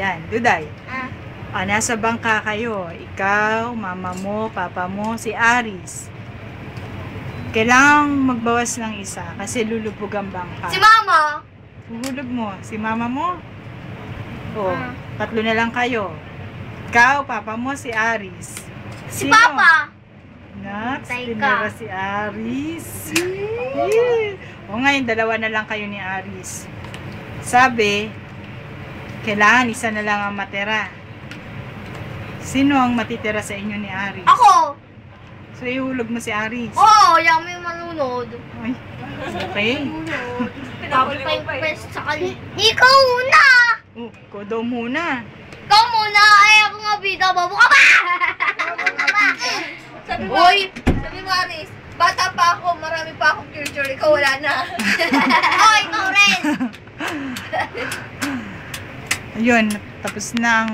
Yan, Duday. Ah. Nasa bangka kayo. Ikaw, mama mo, papa mo, si Aris. Kailangang magbawas ng isa kasi lulubog ang bangka. Si Mama! Huhulog mo. Si mama mo? O, Ah. tatlo na lang kayo. Ikaw, papa mo, si Aris. Si Papa! Next, Tay ka. tinira si Aris. O ngayon, dalawa na lang kayo ni Aris. Sabi, kailangan isa na lang ang matira. Sino ang matitira sa inyo ni Aris? Ako! So, ihulog mo si Aris. Oo, yung may manunod. Ay, okay. Tapos pa yung press sa kanya. Ikaw una! Oh, ikaw daw muna. Ikaw muna! Ay, ako nga bida. Babo ka ba? Sabi mo, Aris, bata pa ako, marami pa akong future, ikaw wala na. Oh, ikaw rin! Ayun, tapos na ang